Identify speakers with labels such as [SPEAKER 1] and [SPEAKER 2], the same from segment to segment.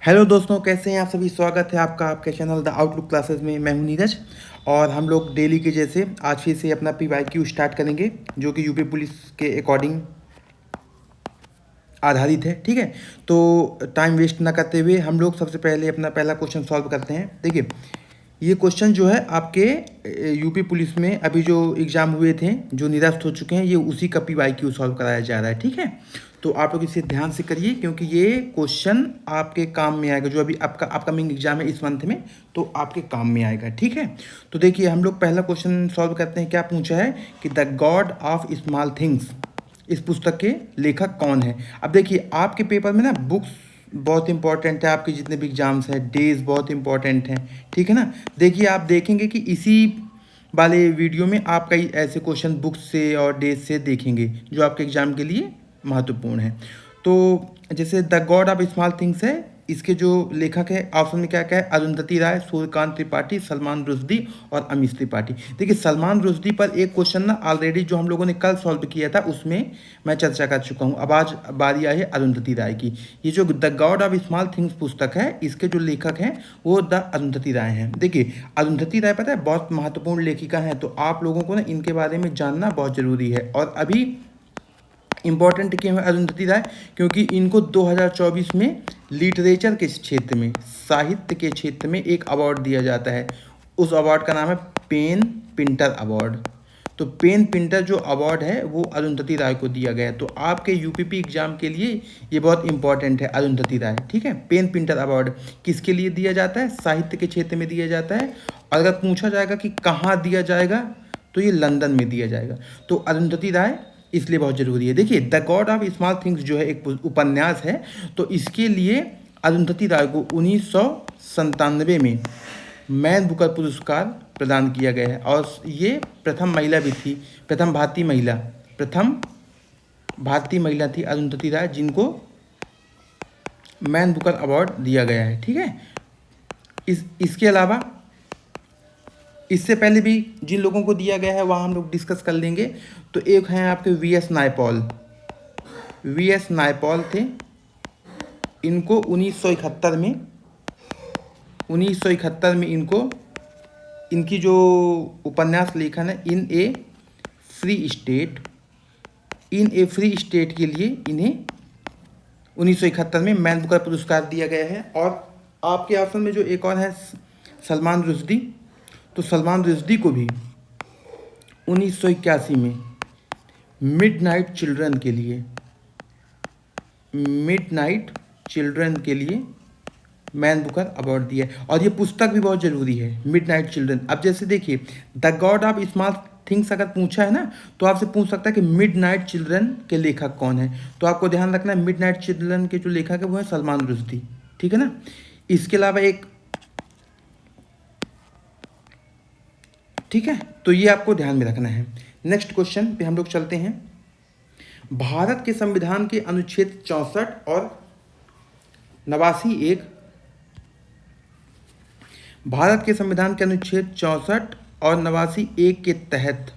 [SPEAKER 1] Hello दोस्तों, कैसे हैं आप सभी। स्वागत है आपका आपके चैनल द आउटलुक क्लासेस में। मैं हूं नीरज और हम लोग डेली के जैसे आज फिर से अपना PYQ स्टार्ट करेंगे जो कि यूपी पुलिस के अकॉर्डिंग आधारित है। ठीक है, तो टाइम वेस्ट ना करते हुए हम लोग सबसे पहले अपना पहला क्वेश्चन सॉल्व करते हैं। देखिए, ये क्वेश्चन जो है आपके यूपी पुलिस में अभी जो एग्ज़ाम हुए थे, जो निरस्त हो चुके हैं, ये उसी का PYQ सॉल्व कराया जा रहा है। ठीक है, तो आप लोग इसे ध्यान से करिए क्योंकि ये क्वेश्चन आपके काम में आएगा। जो अभी आपका अपकमिंग एग्जाम है इस मंथ में, तो आपके काम में आएगा। ठीक है, तो देखिए हम लोग पहला क्वेश्चन सॉल्व करते हैं। क्या पूछा है कि the God of small things, इस पुस्तक के लेखक कौन है। अब देखिए आपके पेपर में ना बुक्स बहुत इंपॉर्टेंट है, आपके जितने भी एग्जाम्स हैं, डेज बहुत इंपॉर्टेंट हैं। ठीक है ना, देखिए आप देखेंगे कि इसी वाले वीडियो में आप कई ऐसे क्वेश्चन बुक्स से और डेज से देखेंगे जो आपके एग्जाम के लिए महत्वपूर्ण है। तो जैसे the God of small things है, इसके जो लेखक है ऑप्शन में क्या क्या है, अरुंधति राय, सूर्यकांत त्रिपाठी, सलमान रुश्दी और अमीश त्रिपाठी। देखिए सलमान रुश्दी पर एक क्वेश्चन ना ऑलरेडी जो हम लोगों ने कल सॉल्व किया था उसमें मैं चर्चा कर चुका हूँ। अब आज बारी आई है अरुंधति राय की। ये जो the God of small things पुस्तक है, इसके जो लेखक हैं वो द अरुंधति राय हैं। देखिए अरुंधति राय पता है बहुत महत्वपूर्ण लेखिका हैं, तो आप लोगों को ना इनके बारे में जानना बहुत ज़रूरी है। और अभी इम्पॉर्टेंट क्यों है अरुंधति राय, क्योंकि इनको 2024 में लिटरेचर के क्षेत्र में, साहित्य के क्षेत्र में एक अवार्ड दिया जाता है। उस अवार्ड का नाम है पेन पिंटर अवार्ड। तो पेन पिंटर जो अवार्ड है वो अरुंधति राय को दिया गया है। तो आपके यूपीपी एग्जाम के लिए ये बहुत इंपॉर्टेंट है अरुंधति राय। ठीक है, पेन पिंटर अवार्ड किसके लिए दिया जाता है, साहित्य के क्षेत्र में दिया जाता है। और अगर पूछा जाएगा कि कहाँ दिया जाएगा तो ये लंदन में दिया जाएगा। तो अरुंधति राय इसलिए बहुत ज़रूरी है। देखिए the God of small things जो है एक उपन्यास है, तो इसके लिए अरुंधति राय को 1997 में मैन बुकर पुरस्कार प्रदान किया गया है। और ये प्रथम महिला भी थी, प्रथम भारतीय महिला थी अरुंधति राय, जिनको मैन बुकर अवार्ड दिया गया है। ठीक है, इसके अलावा इससे पहले भी जिन लोगों को दिया गया है वहाँ हम लोग डिस्कस कर लेंगे। तो एक हैं आपके VS नायपॉल थे। इनको 1971 में इनको इनकी जो उपन्यास लेखन है इन ए फ्री स्टेट के लिए इन्हें 1971 में मैन बुकर पुरस्कार दिया गया है। और आपके ऑप्शन में जो एक और है सलमान रुश्दी, तो सलमान रुश्दी को भी 1981 में मिडनाइट चिल्ड्रन के लिए मैन बुकर अवार्ड दिया है। और ये पुस्तक भी बहुत ज़रूरी है, मिडनाइट चिल्ड्रन। अब जैसे देखिए the God of small things अगर पूछा है ना, तो आपसे पूछ सकता है कि मिडनाइट चिल्ड्रन के लेखक कौन है। तो आपको ध्यान रखना है मिडनाइट चिल्ड्रन के जो लेखक है वो है सलमान रुश्दी। ठीक है ना, इसके अलावा एक, ठीक है, तो ये आपको ध्यान में रखना है। नेक्स्ट क्वेश्चन पे हम लोग चलते हैं। भारत के संविधान के अनुच्छेद 64 और 89(1), भारत के संविधान के अनुच्छेद 64 और 89(1) के तहत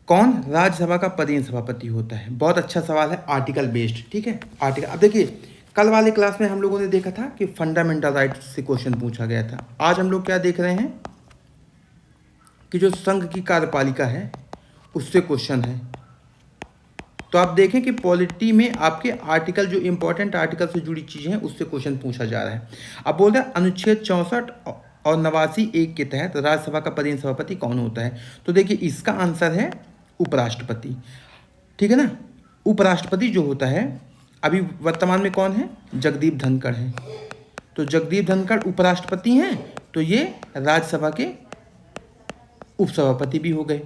[SPEAKER 1] कौन राज्यसभा का पदेन सभापति होता है। बहुत अच्छा सवाल है, आर्टिकल बेस्ड। ठीक है, आर्टिकल। अब देखिए कल वाले क्लास में हम लोगों ने देखा था कि फंडामेंटल राइट्स से क्वेश्चन पूछा गया था। आज हम लोग क्या देख रहे हैं कि जो संघ की कार्यपालिका है उससे क्वेश्चन है। तो आप देखें कि पॉलिटी में आपके आर्टिकल, जो इंपॉर्टेंट आर्टिकल से जुड़ी चीज़ें हैं उससे क्वेश्चन पूछा जा रहा है। अब बोल रहे हैं अनुच्छेद 64 और 89(1) के तहत राज्यसभा का पदेन सभापति कौन होता है। तो देखिए इसका आंसर है उपराष्ट्रपति। ठीक है ना, उपराष्ट्रपति जो होता है अभी वर्तमान में कौन है, जगदीप धनखड़ है। तो जगदीप धनखड़ उपराष्ट्रपति हैं, तो ये राज्यसभा के उपसभापति भी हो गए।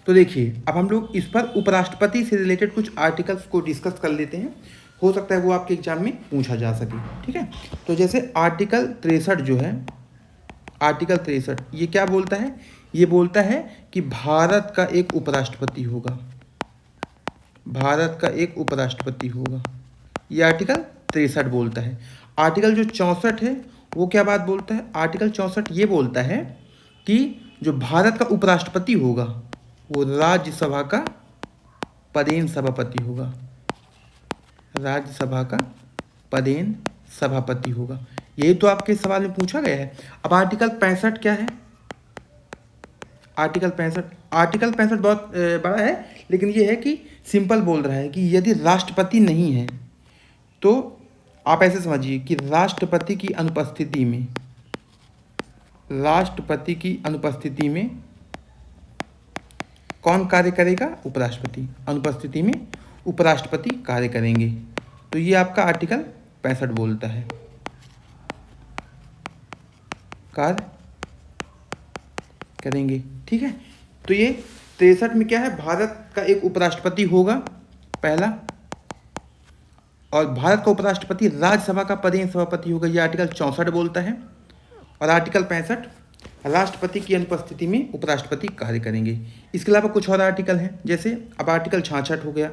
[SPEAKER 1] तो देखिए अब हम लोग इस पर उपराष्ट्रपति से रिलेटेड कुछ आर्टिकल्स को डिस्कस कर लेते हैं, हो सकता है वो आपके एग्जाम में पूछा जा सके। ठीक है, तो जैसे आर्टिकल 63 जो है, आर्टिकल 63 ये क्या बोलता है, ये बोलता है कि भारत का एक उपराष्ट्रपति होगा, ये आर्टिकल 63 बोलता है। आर्टिकल जो 64 है वो क्या बात बोलता है, आर्टिकल 64 ये बोलता है कि जो भारत का उपराष्ट्रपति होगा वो राज्यसभा का पदेन सभापति होगा, राज्यसभा का पदेन सभापति होगा। यही तो आपके सवाल में पूछा गया है। अब आर्टिकल 65 क्या है? आर्टिकल 65 बहुत बड़ा है, लेकिन ये है कि सिंपल बोल रहा है कि यदि राष्ट्रपति नहीं है तो आप ऐसे समझिए कि राष्ट्रपति की अनुपस्थिति में कौन कार्य करेगा? उपराष्ट्रपति। अनुपस्थिति में उपराष्ट्रपति कार्य करेंगे। तो ये आपका आर्टिकल 65 बोलता है, कार्य करेंगे। ठीक है, तो ये 63 में क्या है? भारत का एक उपराष्ट्रपति होगा पहला, और भारत का उपराष्ट्रपति राज्यसभा का पदेन सभापति होगा। ये आर्टिकल 64 बोलता है। और आर्टिकल 65 राष्ट्रपति की अनुपस्थिति में उपराष्ट्रपति कार्य करेंगे। इसके अलावा कुछ और आर्टिकल हैं, जैसे अब आर्टिकल 66 हो गया।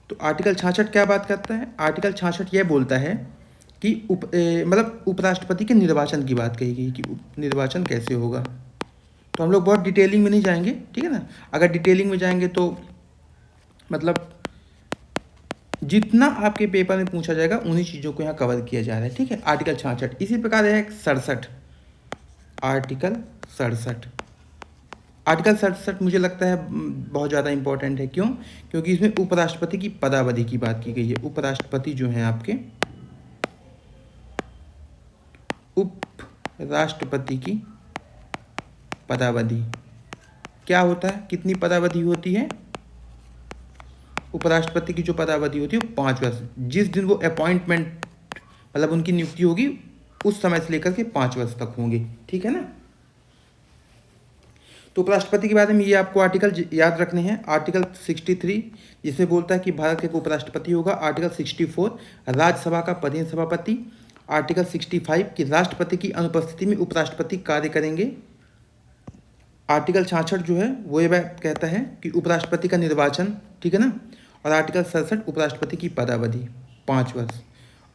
[SPEAKER 1] तो आर्टिकल 66 क्या बात करता है? आर्टिकल 66 यह बोलता है कि मतलब उपराष्ट्रपति के निर्वाचन की बात कही गई कि निर्वाचन कैसे होगा। तो हम लोग बहुत डिटेलिंग में नहीं जाएंगे, ठीक है ना। अगर डिटेलिंग में जाएंगे तो मतलब जितना आपके पेपर में पूछा जाएगा उन्हीं चीज़ों को यहाँ कवर किया जा रहा है, ठीक है। आर्टिकल 66। इसी प्रकार है 67, आर्टिकल 67। आर्टिकल 67 मुझे लगता है बहुत ज़्यादा इंपॉर्टेंट है। क्यों? क्योंकि इसमें उपराष्ट्रपति की पदावधि की बात की गई है। उपराष्ट्रपति जो हैं आपके, उपराष्ट्रपति की पदावधि क्या होता है? कितनी पदावधि होती है? उपराष्ट्रपति की जो पदावधि होती है वो 5 वर्ष। जिस दिन वो अपॉइंटमेंट मतलब उनकी नियुक्ति होगी उस समय से लेकर के 5 वर्ष तक होंगे, ठीक है ना। तो उपराष्ट्रपति के बारे में ये आपको आर्टिकल याद रखने हैं। आर्टिकल 63 जिसमें बोलता है कि भारत के उपराष्ट्रपति होगा। आर्टिकल 64 राज्यसभा का पदेन सभापति। आर्टिकल 65 कि राष्ट्रपति की अनुपस्थिति में उपराष्ट्रपति कार्य करेंगे। आर्टिकल 66 जो है वो ये बात कहता है कि उपराष्ट्रपति का निर्वाचन, ठीक है ना। और आर्टिकल 67 उपराष्ट्रपति की पदावधि 5 वर्ष।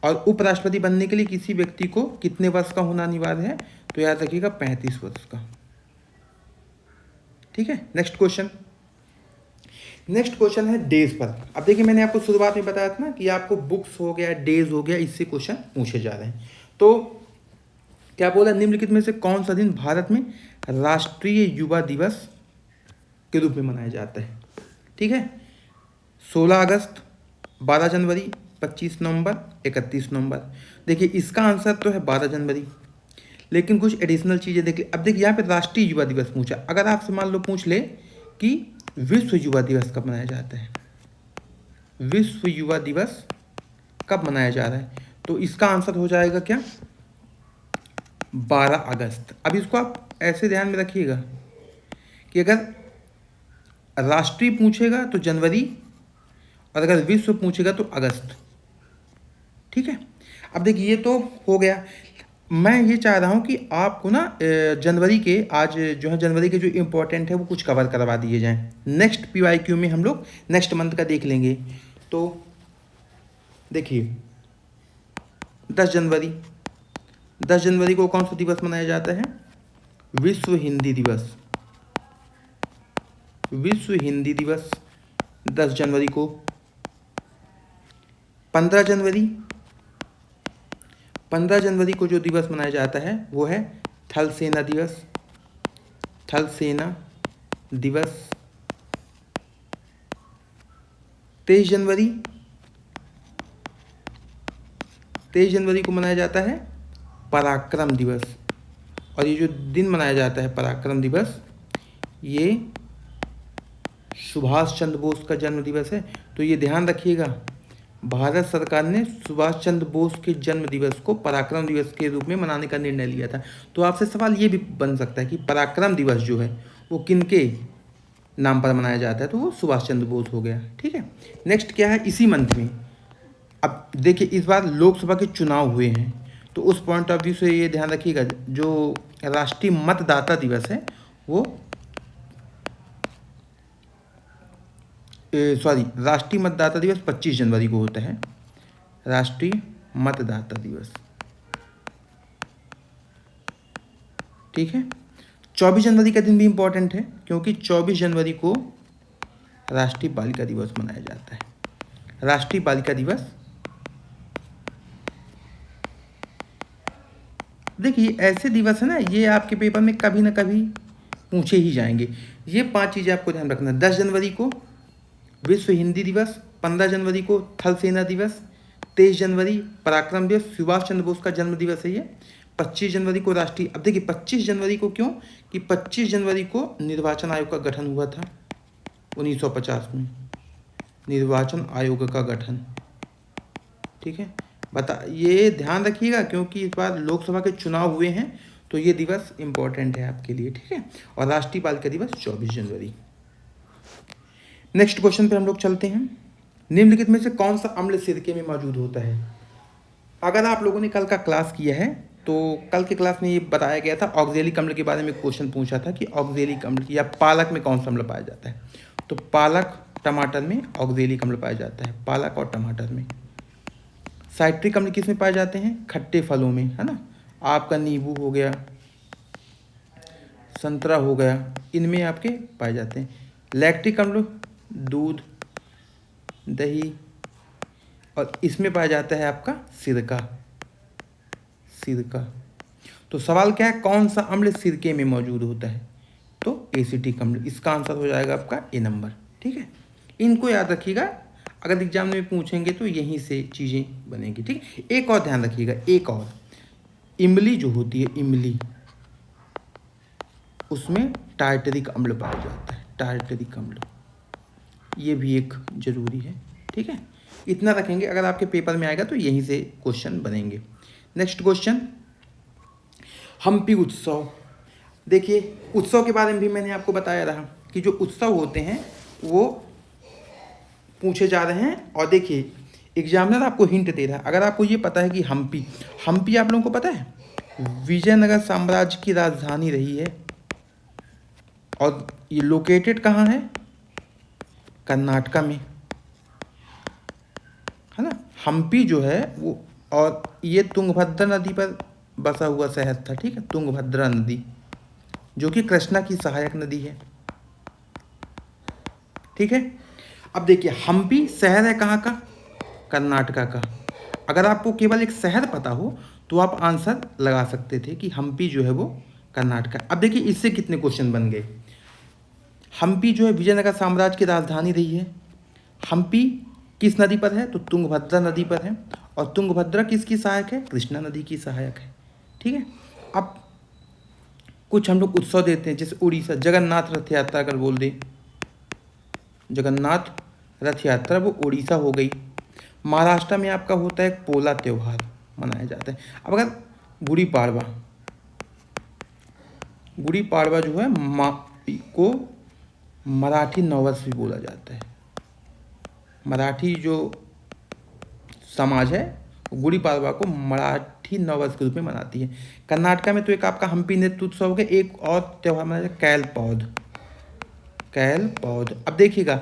[SPEAKER 1] और उपराष्ट्रपति बनने के लिए किसी व्यक्ति को कितने वर्ष का होना अनिवार्य है? तो याद रखिएगा 35 वर्ष का, ठीक है। नेक्स्ट क्वेश्चन है डेज पर। अब देखिए मैंने आपको शुरुआत में बताया था ना कि आपको बुक्स हो गया, डेज हो गया, इससे क्वेश्चन पूछे जा रहे हैं। तो क्या बोला? निम्नलिखित में से कौन सा दिन भारत में राष्ट्रीय युवा दिवस के रूप में मनाया जाता है? ठीक है, 16 अगस्त, 12 जनवरी, 25 नवंबर, 31 नवंबर। देखिए इसका आंसर तो है 12 जनवरी, लेकिन कुछ एडिशनल चीज़ें देखिए। अब देखिए यहाँ पे राष्ट्रीय युवा दिवस पूछा। अगर आपसे मान लो पूछ ले कि विश्व युवा दिवस कब मनाया जाता है, विश्व युवा दिवस कब मनाया जा रहा है, तो इसका आंसर हो जाएगा क्या? 12 अगस्त। अब इसको आप ऐसे ध्यान में रखिएगा कि अगर राष्ट्रीय पूछेगा तो जनवरी, और अगर विश्व पूछेगा तो अगस्त, ठीक है। अब देखिए ये तो हो गया। मैं ये चाह रहा हूँ कि आपको ना जनवरी के आज जो है जनवरी के जो इम्पोर्टेंट है वो कुछ कवर करवा दिए जाएं। नेक्स्ट PYQ में हम लोग नेक्स्ट मंथ का देख लेंगे। तो देखिए 10 जनवरी को कौन सा दिवस मनाया जाता है? विश्व हिंदी दिवस। विश्व हिंदी दिवस 10 जनवरी को। 15 जनवरी को जो दिवस मनाया जाता है वो है थल सेना दिवस। थल सेना दिवस। 23 जनवरी को मनाया जाता है पराक्रम दिवस। और ये जो दिन मनाया जाता है पराक्रम दिवस, ये सुभाष चंद्र बोस का जन्म दिवस है। तो ये ध्यान रखिएगा, भारत सरकार ने सुभाष चंद्र बोस के जन्म दिवस को पराक्रम दिवस के रूप में मनाने का निर्णय लिया था। तो आपसे सवाल ये भी बन सकता है कि पराक्रम दिवस जो है वो किनके नाम पर मनाया जाता है? तो वो सुभाष चंद्र बोस हो गया, ठीक है। नेक्स्ट क्या है? इसी मंथ में अब देखिए इस बार लोकसभा के चुनाव हुए हैं, तो उस पॉइंट ऑफ व्यू से ये ध्यान रखिएगा जो राष्ट्रीय मतदाता दिवस है वो राष्ट्रीय मतदाता दिवस 25 जनवरी को होता है। राष्ट्रीय मतदाता दिवस, ठीक है। 24 जनवरी का दिन भी इम्पोर्टेंट है क्योंकि 24 जनवरी को राष्ट्रीय बालिका दिवस मनाया जाता है। राष्ट्रीय बालिका दिवस देखिए ऐसे दिवस है ना, ये आपके पेपर में कभी ना कभी पूछे ही जाएंगे। ये 5 चीज़ें आपको ध्यान रखना। 10 जनवरी को विश्व हिंदी दिवस, 15 जनवरी को थल सेना दिवस, 23 जनवरी पराक्रम दिवस, सुभाष चंद्र बोस का जन्म दिवस है ये, 25 जनवरी को राष्ट्रीय, अब देखिए 25 जनवरी को क्यों, कि 25 जनवरी को निर्वाचन आयोग का गठन हुआ था 1950 में, निर्वाचन आयोग का गठन। ठीक है, ये ध्यान रखिएगा क्योंकि इस बार लोकसभा के चुनाव हुए हैं, तो ये दिवस इम्पोर्टेंट है आपके लिए। ठीक है, और राष्ट्रीय बालिका दिवस 24 जनवरी। नेक्स्ट क्वेश्चन पे हम लोग चलते हैं। निम्नलिखित में से कौन सा अम्ल सिरके में मौजूद होता है? अगर आप लोगों ने कल का क्लास किया है तो कल के क्लास में ये बताया गया था, ऑक्जेलिक अम्ल के बारे में क्वेश्चन पूछा था कि ऑक्जेलिक अम्ल या पालक में कौन सा अम्ल पाया जाता है। तो पालक, टमाटर में ऑक्जेलिक अम्ल पाया जाता है, पालक और टमाटर में। साइट्रिक अम्ल किस में पाए जाते हैं? खट्टे फलों में, है ना। आपका नींबू हो गया, संतरा हो गया, इनमें आपके पाए जाते हैं। लैक्टिक अम्ल दूध, दही, और इसमें पाया जाता है आपका सिरका, सिरका। तो सवाल क्या है, कौन सा अम्ल सिरके में मौजूद होता है? तो एसिटिक अम्ल, इसका आंसर हो जाएगा आपका ए नंबर। ठीक है, इनको याद रखिएगा, अगर एग्जाम में पूछेंगे तो यहीं से चीज़ें बनेंगी। ठीक है, एक और ध्यान रखिएगा, एक और, इमली जो होती है, इमली, उसमें टार्टरिक अम्ल पाया जाता है, टार्टरिक अम्ल, ये भी एक जरूरी है। ठीक है, इतना रखेंगे, अगर आपके पेपर में आएगा तो यहीं से क्वेश्चन बनेंगे। नेक्स्ट क्वेश्चन, हम्पी उत्सव। देखिए उत्सव के बारे में भी मैंने आपको बताया रहा कि जो उत्सव होते हैं वो पूछे जा रहे हैं। और देखिए एग्जामिनर आपको हिंट दे रहा है, अगर आपको ये पता है कि हम्पी, हम्पी आप लोगों को पता है विजयनगर साम्राज्य की राजधानी रही है, और ये लोकेटेड कहाँ है? कर्नाटका में, है ना। हम्पी जो है वो, और ये तुंगभद्रा नदी पर बसा हुआ शहर था। ठीक है, तुंगभद्रा नदी जो कि कृष्णा की सहायक नदी है। ठीक है, अब देखिए हम्पी शहर है कहाँ का? कर्नाटका का। अगर आपको केवल एक शहर पता हो तो आप आंसर लगा सकते थे कि हम्पी जो है वो कर्नाटका। अब देखिए इससे कितने क्वेश्चन बन गए। हम्पी जो है विजयनगर साम्राज्य की राजधानी रही है। हम्पी किस नदी पर है? तो तुंगभद्रा नदी पर है, और तुंगभद्रा किसकी सहायक है? कृष्णा नदी की सहायक है। ठीक है, अब कुछ हम लोग उत्सव देते हैं, जैसे उड़ीसा जगन्नाथ रथ यात्रा, अगर बोल दें जगन्नाथ रथ यात्रा, वो उड़ीसा हो गई। महाराष्ट्र में आपका होता है पोला त्यौहार मनाया जाता है। अब अगर गुड़ी पाड़वा, गुड़ी पाड़वा जो है को मराठी नववर्ष भी बोला जाता है। मराठी जो समाज है गुड़ी पाड़वा को मराठी नववर्ष के रूप में मनाती है। कर्नाटका में तो एक आपका हम्पी नृत्य उत्सव हो गया, एक और त्यौहार मनाया जाता है कैल पौध, कैल पौध। अब देखिएगा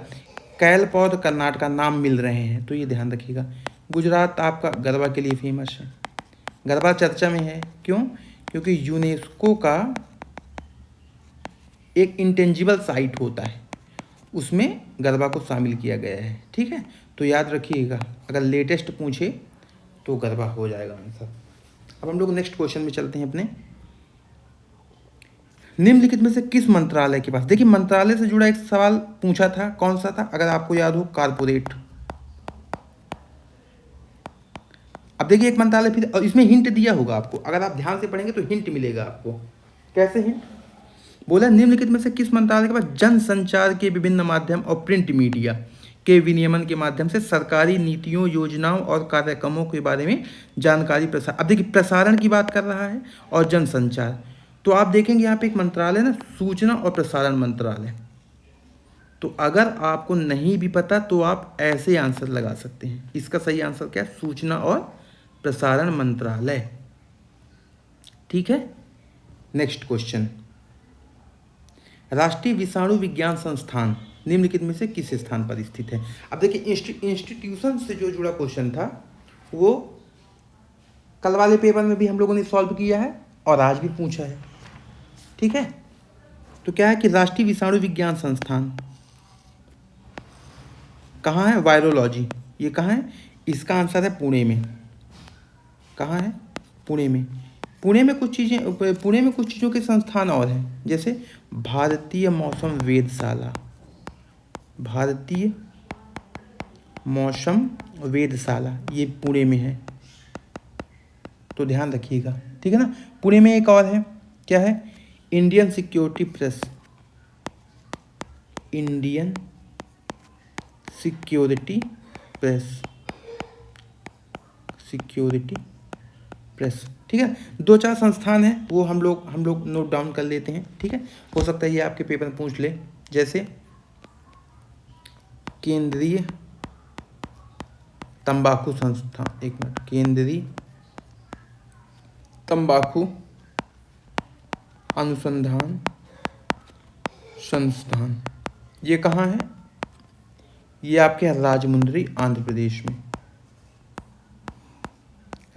[SPEAKER 1] कैल पौध कर्नाटका नाम मिल रहे हैं, तो ये ध्यान रखिएगा। गुजरात आपका गरबा के लिए फेमस है, गरबा चर्चा में है, क्यों? क्योंकि यूनेस्को का एक इंटेंजिबल साइट होता है, उसमें गरबा को शामिल किया गया है। ठीक है, तो याद रखिएगा, अगर लेटेस्ट पूछे तो गरबा हो जाएगा आंसर। अब हम लोग नेक्स्ट क्वेश्चन में चलते हैं अपने। निम्नलिखित में से किस मंत्रालय के पास, देखिए मंत्रालय से जुड़ा एक सवाल पूछा था, कौन सा था? अगर आपको याद हो, कारपोरेट। अब देखिए एक मंत्रालय, फिर और इसमें हिंट दिया होगा आपको, अगर आप ध्यान से पढ़ेंगे तो हिंट मिलेगा आपको। कैसे हिंट? बोला निम्नलिखित में से किस मंत्रालय के पास जनसंचार के विभिन्न माध्यम और प्रिंट मीडिया के विनियमन के माध्यम से सरकारी नीतियों, योजनाओं और कार्यक्रमों के बारे में जानकारी प्रसार। अब देखिए प्रसारण की बात कर रहा है और जनसंचार, तो आप देखेंगे यहाँ पे एक मंत्रालय ना, सूचना और प्रसारण मंत्रालय। तो अगर आपको नहीं भी पता तो आप ऐसे आंसर लगा सकते हैं। इसका सही आंसर क्या है? सूचना और प्रसारण मंत्रालय। ठीक है, नेक्स्ट क्वेश्चन, राष्ट्रीय विषाणु विज्ञान संस्थान निम्नलिखित में से किस स्थान पर स्थित है? अब देखिए इंस्टीट्यूशन से जो जुड़ा क्वेश्चन था वो कल वाले पेपर में भी हम लोगों ने सॉल्व किया है और आज भी पूछा है। ठीक है, तो क्या है कि राष्ट्रीय विषाणु विज्ञान संस्थान कहाँ है? वायरोलॉजी, ये कहाँ है? इसका आंसर है पुणे में। कहाँ है? पुणे में। पुणे में कुछ चीज़ों के संस्थान और हैं, जैसे भारतीय मौसम वेधशाला, भारतीय मौसम वेधशाला, ये पुणे में है, तो ध्यान रखिएगा, ठीक है ना। पुणे में एक और है, क्या है, Indian security press, Indian security press, security press, ठीक है। 2-4 संस्थान हैं, वो हम लोग नोट डाउन कर लेते हैं, ठीक है। हो सकता है ये आपके पेपर में पूछ ले, जैसे केंद्रीय तंबाकू संस्थान, एक मिनट, केंद्रीय तंबाकू अनुसंधान संस्थान, ये कहाँ है, ये आपके राजमुंद्री, आंध्र प्रदेश में,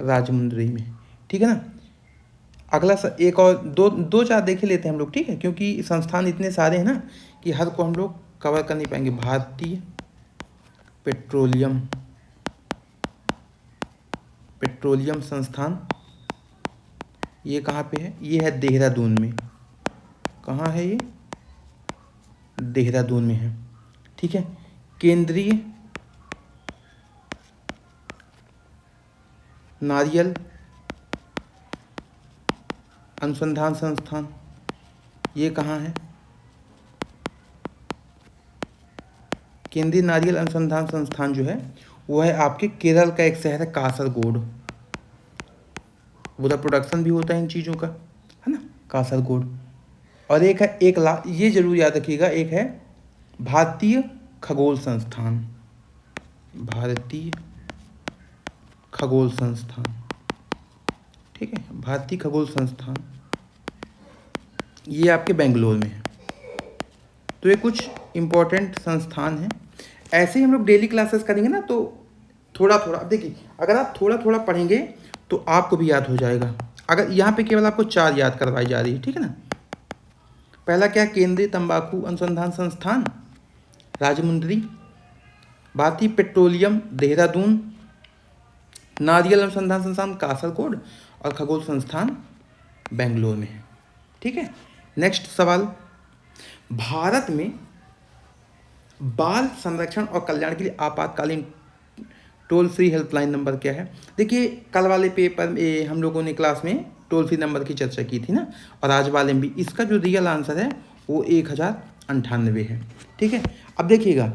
[SPEAKER 1] राजमुंद्री में, ठीक है ना। अगला एक और दो चार देख लेते हैं हम लोग, ठीक है, क्योंकि संस्थान इतने सारे हैं ना कि हर को हम लोग कवर कर नहीं पाएंगे। भारतीय पेट्रोलियम संस्थान, ये कहाँ पे है, ये है देहरादून में, कहाँ है ये, देहरादून में है, ठीक है। केंद्रीय नारियल अनुसंधान संस्थान, ये कहाँ है, केंद्रीय नारियल अनुसंधान संस्थान जो है वो है आपके केरल का एक शहर है कासरगोड, उधर प्रोडक्शन भी होता है इन चीज़ों का, है ना, कासरगोड। और एक है, ये जरूर याद रखिएगा, एक है भारतीय खगोल संस्थान, भारतीय खगोल संस्थान, ठीक है, भारतीय खगोल संस्थान, ये आपके बेंगलोर में है। तो ये कुछ इम्पोर्टेंट संस्थान हैं। ऐसे ही हम लोग डेली क्लासेस करेंगे ना, तो थोड़ा थोड़ा, अब देखिए, अगर आप थोड़ा थोड़ा पढ़ेंगे तो आपको भी याद हो जाएगा। अगर यहाँ पे केवल आपको 4 याद करवाई जा रही है, ठीक है ना। पहला क्या, केंद्रीय तंबाकू अनुसंधान संस्थान राजमुंद्री, भारतीय पेट्रोलियम देहरादून, नारियल अनुसंधान संस्थान कासरगोड, और खगोल संस्थान बेंगलोर में है, ठीक है। नेक्स्ट सवाल, भारत में बाल संरक्षण और कल्याण के लिए आपातकालीन टोल फ्री हेल्पलाइन नंबर क्या है। देखिए, कल वाले पेपर में हम लोगों ने क्लास में टोल फ्री नंबर की चर्चा की थी ना, और आज वाले में भी इसका जो रियल आंसर है वो 1098 है, ठीक है। अब देखिएगा,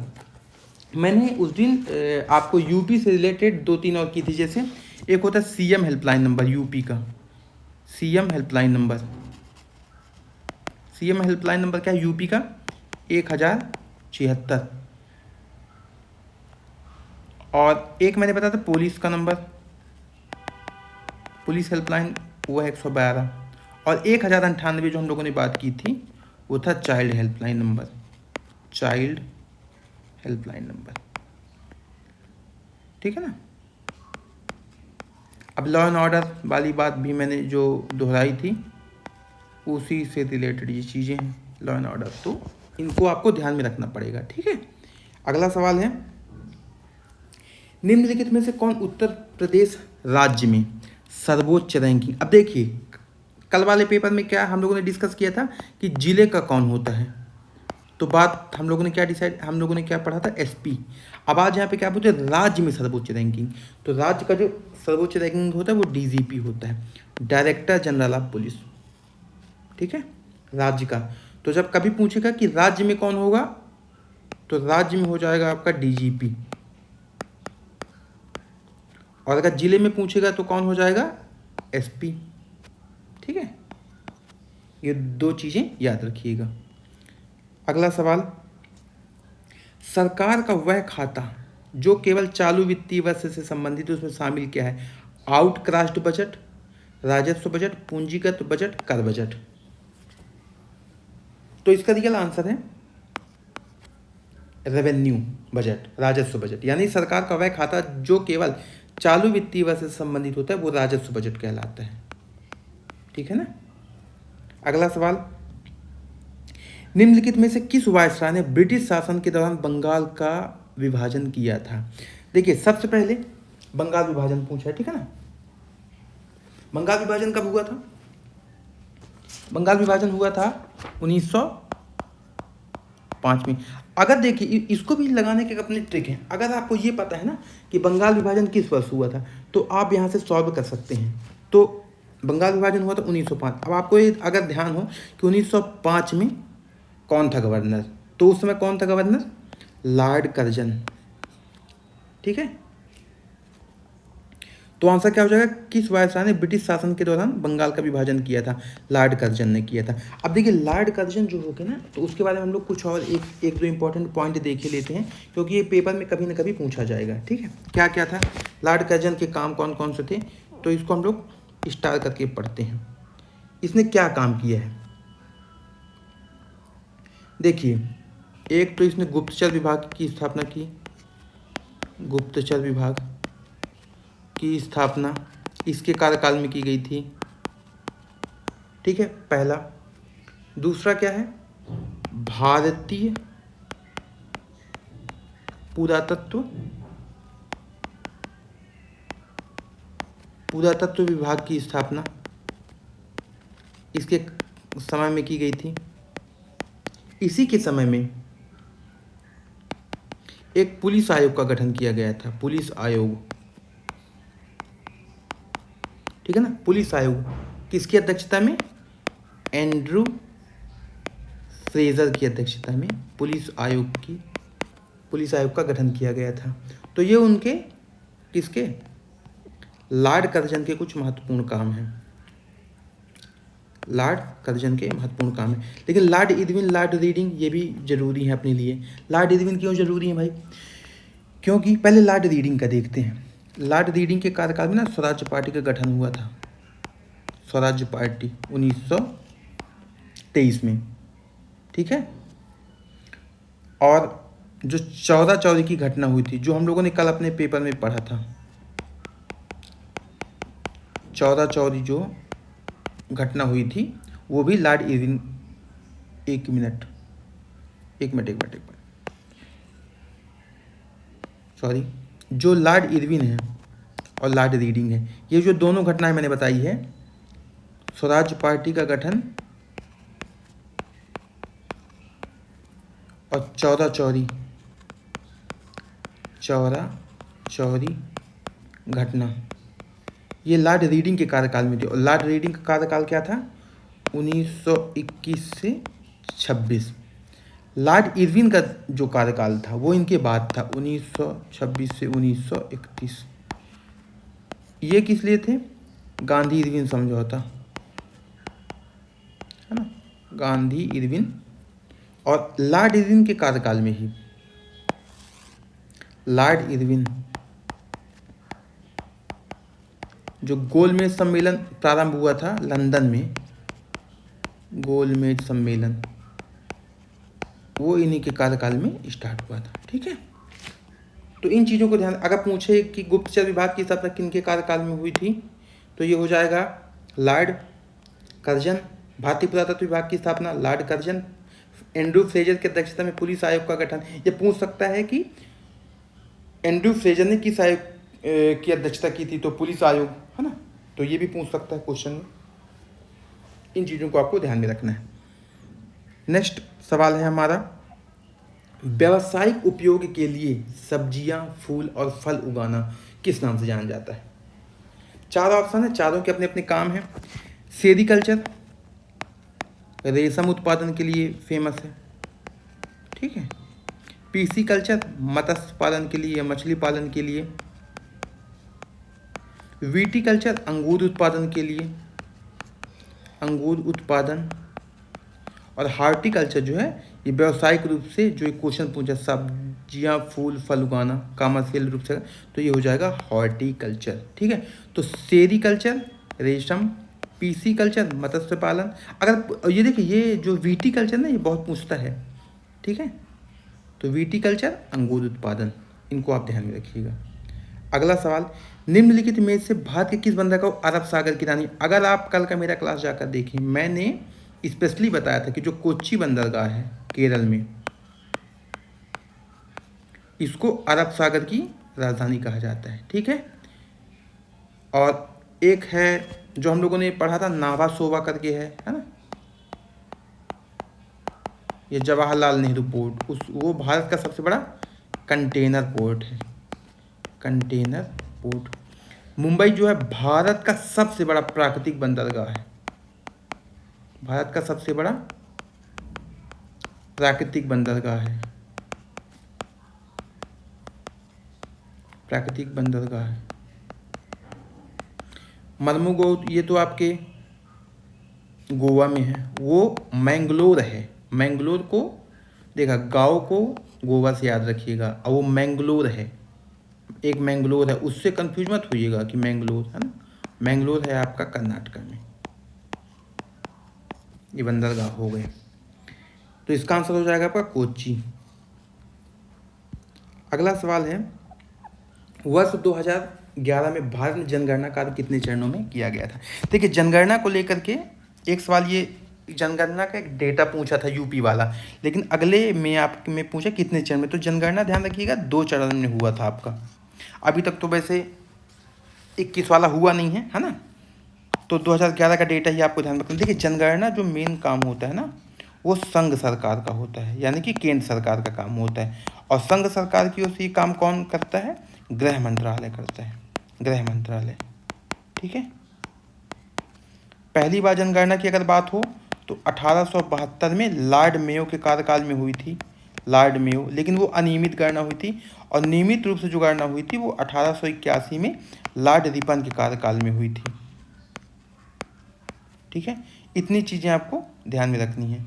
[SPEAKER 1] मैंने उस दिन आपको यूपी से रिलेटेड 2-3 और की थी, जैसे एक होता है सीएम हेल्पलाइन नंबर, यूपी का CM helpline number, CM helpline number क्या है यूपी का, 1076। और एक मैंने बताया था पुलिस का नंबर, पुलिस हेल्पलाइन, वो है 112। और 1098 जो हम लोगों ने बात की थी वो था child helpline number, child helpline number, ठीक है ना। अब लॉ एंड ऑर्डर वाली बात भी मैंने जो दोहराई थी उसी से रिलेटेड ये चीज़ें हैं, लॉ एंड ऑर्डर, तो इनको आपको ध्यान में रखना पड़ेगा, ठीक है। अगला सवाल है, निम्नलिखित में से कौन उत्तर प्रदेश राज्य में सर्वोच्च रैंकिंग। अब देखिए, कल वाले पेपर में क्या हम लोगों ने डिस्कस किया था कि जिले का कौन होता है, तो बात हम लोगों ने क्या पढ़ा था, एसपी। अब आज यहाँ पे क्या बोलते हैं, राज्य में सर्वोच्च रैंकिंग, तो राज्य का जो सर्वोच्च रैंकिंग होता है वो डीजीपी होता है, डायरेक्टर जनरल ऑफ पुलिस, ठीक है, राज्य का। तो जब कभी पूछेगा कि राज्य में कौन होगा, तो राज्य में हो जाएगा आपका डीजीपी, और अगर जिले में पूछेगा तो कौन हो जाएगा, एसपी, ठीक है। ये 2 चीज़ें याद रखिएगा। अगला सवाल, सरकार का वह खाता जो केवल चालू वित्तीय वर्ष से संबंधित है, उसमें शामिल क्या है, आउटकास्ट बजट, राजस्व बजट, पूंजीगत बजट, कर बजट। तो इसका रियल आंसर है रेवेन्यू बजट, राजस्व बजट, यानी सरकार का वह खाता जो केवल चालू वित्तीय वर्ष से संबंधित होता है वो राजस्व बजट कहलाता है, ठीक है ना। अगला सवाल, निम्नलिखित में से किस वायसराय ने ब्रिटिश शासन के दौरान बंगाल का विभाजन किया था। देखिए, सबसे पहले बंगाल विभाजन पूछा है, ठीक है ना। बंगाल विभाजन कब हुआ था? बंगाल विभाजन हुआ था 1905 में। अगर देखिए इसको भी लगाने के अपने ट्रिक हैं। अगर आपको ये पता है ना कि बंगाल विभाजन किस वर्ष हुआ था, तो आप यहाँ से सॉल्व कर सकते हैं। तो बंगाल विभाजन हुआ था 1905। अब आपको ये अगर ध्यान हो कि 1905 में कौन था गवर्नर, तो उस समय कौन था गवर्नर? Lord Curzon. ठीक है, तो आंसर क्या हो जाएगा? किस वायसराय ने ब्रिटिश शासन के दौरान बंगाल का विभाजन किया था? लॉर्ड कर्जन ने किया था। अब देखिए लॉर्ड कर्जन जो हो गए ना, तो उसके बारे में हम लोग कुछ और एक दो इंपॉर्टेंट पॉइंट देख ही लेते हैं, क्योंकि ये पेपर में कभी ना कभी पूछा जाएगा। ठीक है, क्या क्या था लॉर्ड कर्जन के काम, कौन कौन से थे, तो इसको हम लोग स्टार करके पढ़ते हैं। इसने क्या काम किया है? देखिए, एक तो इसने गुप्तचर विभाग की स्थापना की। गुप्तचर विभाग की स्थापना इसके कार्यकाल में की गई थी। ठीक है, पहला। दूसरा क्या है? भारतीय पुरातत्व विभाग की स्थापना इसके समय में की गई थी। इसी के समय में एक पुलिस आयोग का गठन किया गया था, पुलिस आयोग। ठीक है ना, पुलिस आयोग किसकी अध्यक्षता में? एंड्रू फ्रेजर की अध्यक्षता में पुलिस आयोग का गठन किया गया था। तो ये उनके किसके? लॉर्ड कर्जन के कुछ महत्वपूर्ण काम हैं। लॉर्ड कर्जन के महत्वपूर्ण काम है। लेकिन लॉर्ड इरविन, लॉर्ड रीडिंग ये भी जरूरी है अपने लिए। लॉर्ड इरविन क्यों जरूरी है भाई? क्योंकि पहले लॉर्ड रीडिंग का देखते हैं। लॉर्ड रीडिंग के कार्यकाल में ना स्वराज्य पार्टी का गठन हुआ था। स्वराज्य पार्टी 1923 में। ठीक है, और जो चौरा चौरी की घटना हुई थी, जो हम लोगों ने कल अपने पेपर में पढ़ा था, चौरा चौरी जो घटना हुई थी, वो भी लॉर्ड इरविन। एक मिनट, सॉरी, जो लॉर्ड इरविन है और लॉर्ड रीडिंग है, ये जो दोनों घटनाएं मैंने बताई है, स्वराज पार्टी का गठन और चौरा चौरी घटना, ये लॉर्ड रीडिंग के कार्यकाल में थी। और लॉर्ड रीडिंग का कार्यकाल क्या था? 1921 से 26। लॉर्ड इरविन का जो कार्यकाल था वो इनके बाद था, 1926 से 1931। ये किस लिए थे? गांधी इरविन समझौता, है ना, गांधी इरविन। और लॉर्ड इरविन के कार्यकाल में ही लॉर्ड इरविन जो गोलमेज सम्मेलन प्रारंभ हुआ था लंदन में, गोलमेज सम्मेलन, वो इन्हीं के कार्यकाल में स्टार्ट हुआ था। ठीक है, तो इन चीज़ों को ध्यान, अगर पूछे कि गुप्तचर विभाग की स्थापना किनके कार्यकाल में हुई थी, तो ये हो जाएगा लॉर्ड कर्जन। भारतीय पुरातत्व विभाग की स्थापना लॉर्ड कर्जन। एंड्रू फ्रेजर की अध्यक्षता में पुलिस आयोग का गठन। ये पूछ सकता है कि एंड्रू फ्रेजर ने किस आयोग की अध्यक्षता की थी, तो पुलिस आयोग, है ना, तो ये भी पूछ सकता है क्वेश्चन में। इन चीज़ों को आपको ध्यान में रखना है। नेक्स्ट सवाल है हमारा, व्यावसायिक उपयोग के लिए सब्जियां, फूल और फल उगाना किस नाम से जाना जाता है? 4 ऑप्शन है, चारों के अपने अपने काम हैं। सेरीकल्चर रेशम उत्पादन के लिए फेमस है। ठीक है, पीसी कल्चर मत्स्य पालन के लिए या मछली पालन के लिए। विटीकल्चर अंगूर उत्पादन के लिए, अंगूर उत्पादन। और हार्टिकल्चर जो है ये व्यावसायिक रूप से जो एक क्वेश्चन पूछा, सब्जियां, फूल, फल उगाना कमर्शियल रूप से, तो ये हो जाएगा हॉर्टिकल्चर। ठीक है, तो सेरीकल्चर रेशम, पीसी कल्चर मत्स्य पालन। अगर ये देखिए, ये जो विटीकल्चर ना, ये बहुत पूछता है। ठीक है, तो विटीकल्चर अंगूर उत्पादन, इनको आप ध्यान में रखिएगा। अगला सवाल, निम्नलिखित में से भारत के किस बंदरगाह को अरब सागर की रानी? अगर आप कल का मेरा क्लास जाकर देखें, मैंने स्पेशली बताया था कि जो कोच्चि बंदरगाह है केरल में, इसको अरब सागर की राजधानी कहा जाता है। ठीक है, और एक है जो हम लोगों ने पढ़ा था नाभा सोवा करके है ना, ये जवाहरलाल नेहरू पोर्ट, वो भारत का सबसे बड़ा कंटेनर पोर्ट है, कंटेनर पोर्ट। मुंबई जो है भारत का सबसे बड़ा प्राकृतिक बंदरगाह है, भारत का सबसे बड़ा प्राकृतिक बंदरगाह है, प्राकृतिक बंदरगाह है। मर्मुगो ये तो आपके गोवा में है, वो मैंगलोर है, मैंगलोर को देखा, गाँव को गोवा से याद रखिएगा, और वो मैंगलोर है, एक मैंगलोर है, उससे कंफ्यूज मत होइएगा कि मैंगलोर है ना, मैंगलोर है आपका कर्नाटक में। ये बंदरगाह हो गए, तो इसका आंसर हो जाएगा आपका कोच्चि। अगला सवाल है, वर्ष 2011 में भारत में जनगणना कार्य कितने चरणों में किया गया था? देखिए जनगणना को लेकर के एक सवाल, ये जनगणना का एक डेटा पूछा था यूपी वाला, लेकिन अगले में आपने पूछा कितने चरण में, तो जनगणना ध्यान रखिएगा 2 चरण में हुआ था आपका। अभी तक तो वैसे 21 वाला हुआ नहीं है ना, तो 2011 का डेटा ही आपको ध्यान रखना। देखिए जनगणना जो मेन काम होता है ना, वो संघ सरकार का होता है, यानी कि केंद्र सरकार का काम होता है, और संघ सरकार की ओर से ये काम कौन करता है? गृह मंत्रालय करता है, गृह मंत्रालय। ठीक है, पहली बार जनगणना की अगर बात हो तो 1872 में लॉर्ड मेयो के कार्यकाल में हुई थी, लॉर्ड मेयो, लेकिन वो अनियमित गणना हुई थी, और नियमित रूप से जो गणना हुई थी वो 1881 में लॉर्ड रिपन के कार्यकाल में हुई थी। ठीक है, इतनी चीज़ें आपको ध्यान में रखनी है।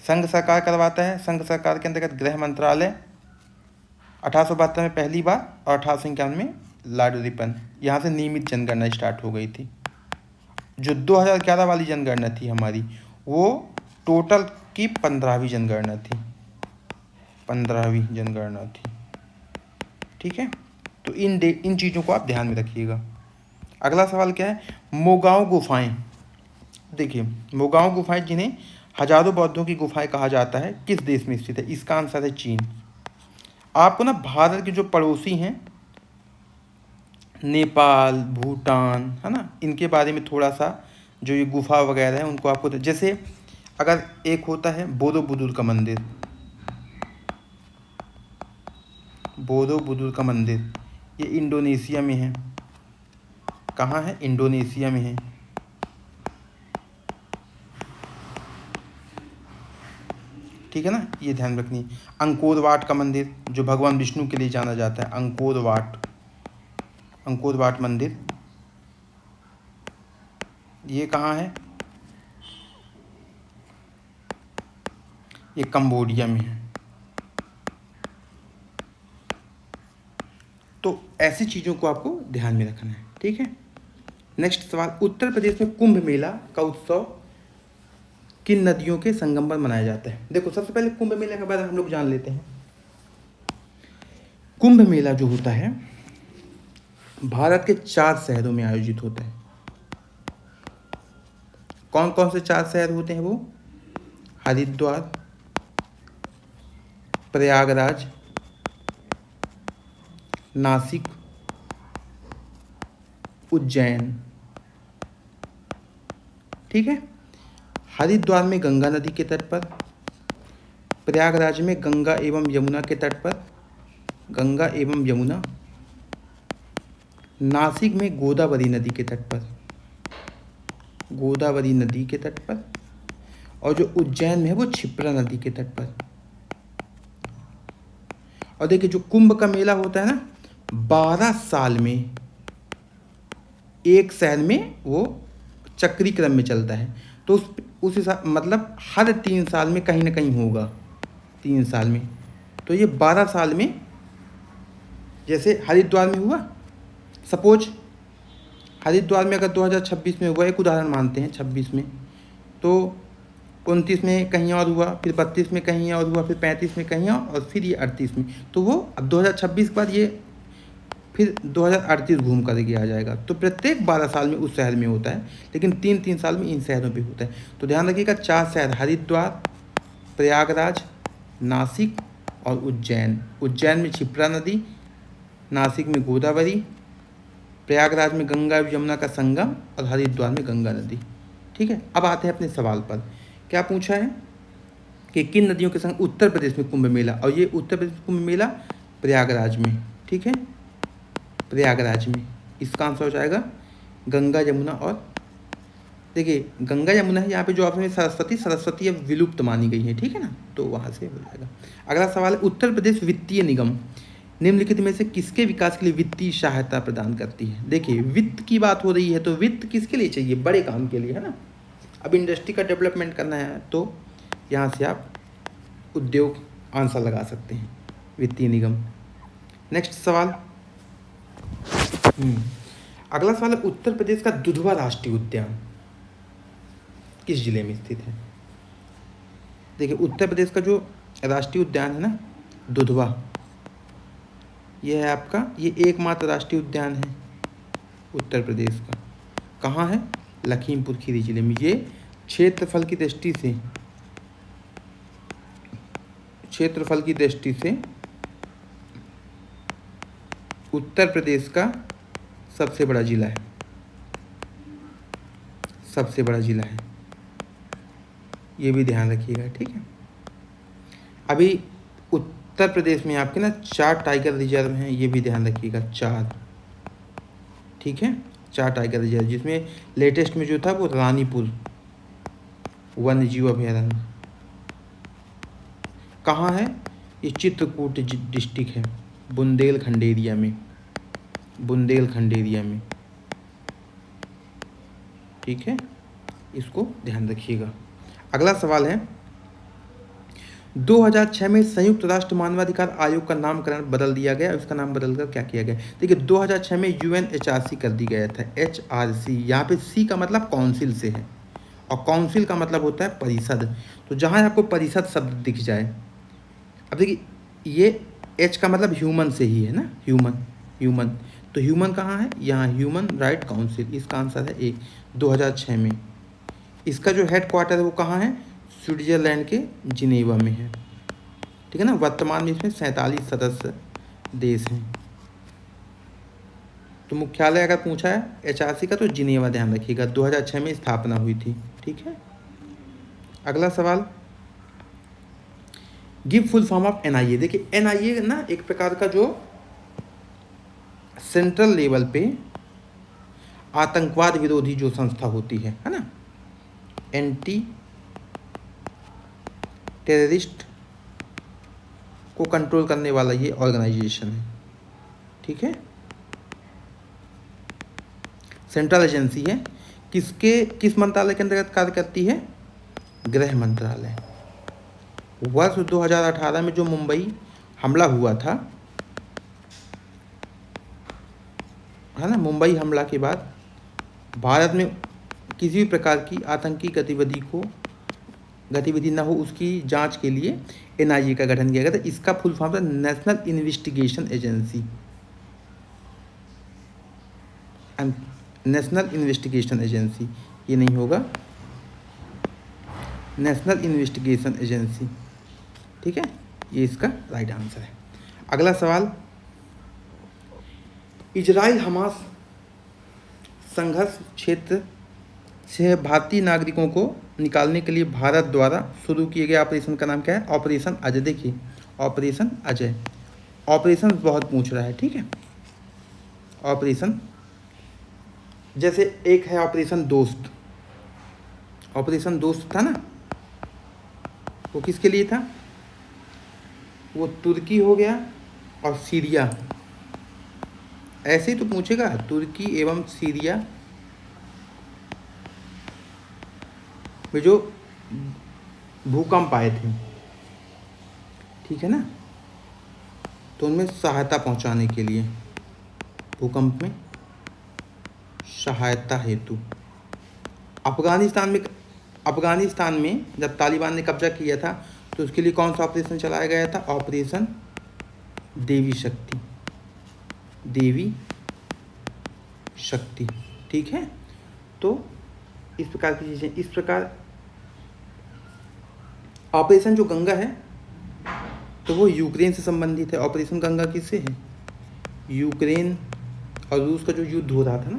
[SPEAKER 1] संघ सरकार करवाता है, संघ सरकार के अंतर्गत गृह मंत्रालय, 1872 में पहली बार, और 1851 में लॉर्ड रिपन, यहाँ से नियमित जनगणना स्टार्ट हो गई थी। जो 2011 वाली जनगणना थी हमारी, वो टोटल की 15वीं जनगणना थी, 15वीं जनगणना थी। ठीक है, तो इन चीज़ों को आप ध्यान में रखिएगा। अगला सवाल क्या है? मोगांव गुफाएं। देखिए मोगांव गुफाएं, जिन्हें हजारों बौद्धों की गुफाएं कहा जाता है, किस देश में स्थित है? इसका आंसर है चीन। आपको ना भारत के जो पड़ोसी हैं, नेपाल, भूटान, है ना, इनके बारे में थोड़ा सा, जो ये गुफा वगैरह है उनको आपको, जैसे अगर एक होता है बोरोबुदुर का मंदिर, बोरोबुदुर का मंदिर, ये इंडोनेशिया में है। कहाँ है? इंडोनेशिया में है। ठीक है ना, ये ध्यान रखनी। अंकोर वाट का मंदिर, जो भगवान विष्णु के लिए जाना जाता है, अंकोर वाट, अंकोर वाट मंदिर, ये कहाँ है? ये कंबोडिया में है। तो ऐसी चीज़ों को आपको ध्यान में रखना है। ठीक है, नेक्स्ट सवाल, उत्तर प्रदेश में कुंभ मेला का उत्सव किन नदियों के संगम पर मनाया जाता है? देखो सबसे पहले कुंभ मेला के बारे में हम लोग जान लेते हैं। कुंभ मेला जो होता है भारत के 4 शहरों में आयोजित होता है। कौन कौन से 4 शहर होते हैं वो? हरिद्वार, प्रयागराज, नासिक, उज्जैन। ठीक है, हरिद्वार में गंगा नदी के तट पर, प्रयागराज में गंगा एवं यमुना के तट पर, गंगा एवं यमुना, नासिक में गोदावरी नदी के तट पर, गोदावरी नदी के तट पर, और जो उज्जैन में है वो क्षिप्रा नदी के तट पर। और देखिए जो कुंभ का मेला होता है ना, 12 साल में एक शहर में वो चक्री क्रम में चलता है, तो उस हिसाब मतलब हर 3 साल में कहीं ना कहीं होगा, 3 साल में, तो ये 12 साल में, जैसे हरिद्वार में हुआ, सपोज हरिद्वार में अगर 2026 में हुआ, एक उदाहरण मानते हैं 26 में, तो 29 में कहीं और हुआ, फिर 32 में कहीं और हुआ, फिर 35 में कहीं और फिर ये 38 में, तो वो अब 2026 के बाद ये फिर 2038 घूम करके आ जाएगा। तो प्रत्येक 12 साल में उस शहर में होता है, लेकिन 3-3 साल में इन शहरों पे होता है। तो ध्यान रखिएगा 4 शहर, हरिद्वार, प्रयागराज, नासिक और उज्जैन। उज्जैन में क्षिप्रा नदी, नासिक में गोदावरी, प्रयागराज में गंगा यमुना का संगम और हरिद्वार में गंगा नदी। ठीक है, अब आते हैं अपने सवाल पर। क्या पूछा है कि किन नदियों के संग उत्तर प्रदेश में कुंभ मेला, और ये उत्तर प्रदेश में कुंभ मेला प्रयागराज में। ठीक है, प्रयागराज में। इसका आंसर हो जाएगा गंगा यमुना। और देखिए गंगा यमुना है, यहाँ पे जो ऑप्शन है सरस्वती अब विलुप्त मानी गई है। ठीक है ना, तो वहाँ से हो जाएगा। अगला सवाल है, उत्तर प्रदेश वित्तीय निगम निम्नलिखित में से किसके विकास के लिए वित्तीय सहायता प्रदान करती है। देखिए वित्त की बात हो रही है तो वित्त किसके लिए चाहिए, बड़े काम के लिए, है ना। अब इंडस्ट्री का डेवलपमेंट करना है तो यहाँ से आप उद्योग आंसर लगा सकते हैं, वित्तीय निगम। नेक्स्ट सवाल, अगला सवाल है, उत्तर प्रदेश का दुधवा राष्ट्रीय उद्यान किस जिले में स्थित है। देखिए उत्तर प्रदेश का जो राष्ट्रीय उद्यान है ना दुधवा, यह है आपका, ये एकमात्र राष्ट्रीय उद्यान है उत्तर प्रदेश का। कहाँ है, लखीमपुर खीरी जिले में। ये क्षेत्रफल की दृष्टि से उत्तर प्रदेश का सबसे बड़ा जिला है, सबसे बड़ा जिला है, ये भी ध्यान रखिएगा। ठीक है, अभी उत्तर प्रदेश में आपके ना 4 टाइगर रिजर्व हैं, ये भी ध्यान रखिएगा, 4। ठीक है, 4 टाइगर रिजर्व, जिसमें लेटेस्ट में जो था वो रानीपुर वन्य जीव अभयारण्य। कहाँ है, ये चित्रकूट डिस्ट्रिक्ट है, बुंदेलखंड एरिया में, बुंदेलखंड एरिया में। ठीक है, इसको ध्यान रखिएगा। अगला सवाल है, 2006 में संयुक्त राष्ट्र मानवाधिकार आयोग का नामकरण बदल दिया गया, उसका नाम बदलकर क्या किया गया। देखिए 2006 में UNHRC कर दी गया था, HRC। यहाँ पे C का मतलब काउंसिल से है और काउंसिल का मतलब होता है परिषद। तो जहाँ आपको परिषद शब्द दिख जाए, अब देखिए ये H का मतलब ह्यूमन से ही है ना, ह्यूमन। तो ह्यूमन कहाँ है, यहाँ ह्यूमन राइट काउंसिल। इसका आंसर है A, 2006 में। इसका जो हेड क्वार्टर है वो कहाँ है, स्विट्जरलैंड के जिनेवा में है। ठीक है ना, वर्तमान में इसमें 47 सदस्य देश हैं। तो मुख्यालय अगर पूछा है HRC का तो जिनेवा ध्यान रखिएगा, 2006 में स्थापना हुई थी। ठीक है, अगला सवाल, give full form of NIA। देखिए NIA ना एक प्रकार का जो सेंट्रल लेवल पे आतंकवाद विरोधी जो संस्था होती है ना, एंटी टेररिस्ट को कंट्रोल करने वाला ये ऑर्गेनाइजेशन है। ठीक है, सेंट्रल एजेंसी है, किस मंत्रालय के अंतर्गत कार्य करती है, गृह मंत्रालय। वर्ष 2018 में जो मुंबई हमला हुआ था, है ना, मुंबई हमला के बाद भारत में किसी भी प्रकार की आतंकी गतिविधि न हो, उसकी जांच के लिए NIA का गठन किया गया था। इसका फुल फॉर्म था national investigation agency, national investigation agency. ये नहीं होगा, नेशनल इन्वेस्टिगेशन एजेंसी। ठीक है, ये इसका राइट आंसर है। अगला सवाल, इजराइल हमास संघर्ष क्षेत्र से भारतीय नागरिकों को निकालने के लिए भारत द्वारा शुरू किए गए ऑपरेशन का नाम क्या है, ऑपरेशन अजय। देखिए ऑपरेशन अजय, ऑपरेशन बहुत पूछ रहा है। ठीक है, ऑपरेशन, जैसे एक है ऑपरेशन दोस्त, ऑपरेशन दोस्त था ना, वो किसके लिए था, वो तुर्की हो गया और सीरिया। ऐसे ही तो पूछेगा, तुर्की एवं सीरिया में जो भूकंप आए थे। ठीक है ना, तो उनमें सहायता पहुंचाने के लिए, भूकंप में सहायता हेतु। अफगानिस्तान में जब तालिबान ने कब्जा किया था तो उसके लिए कौन सा ऑपरेशन चलाया गया था, ऑपरेशन देवी शक्ति, देवी शक्ति। ठीक है, तो इस प्रकार की चीज़ें, इस प्रकार ऑपरेशन जो गंगा है तो वो यूक्रेन से संबंधित है। ऑपरेशन गंगा किससे है, यूक्रेन और रूस का जो युद्ध हो रहा था ना,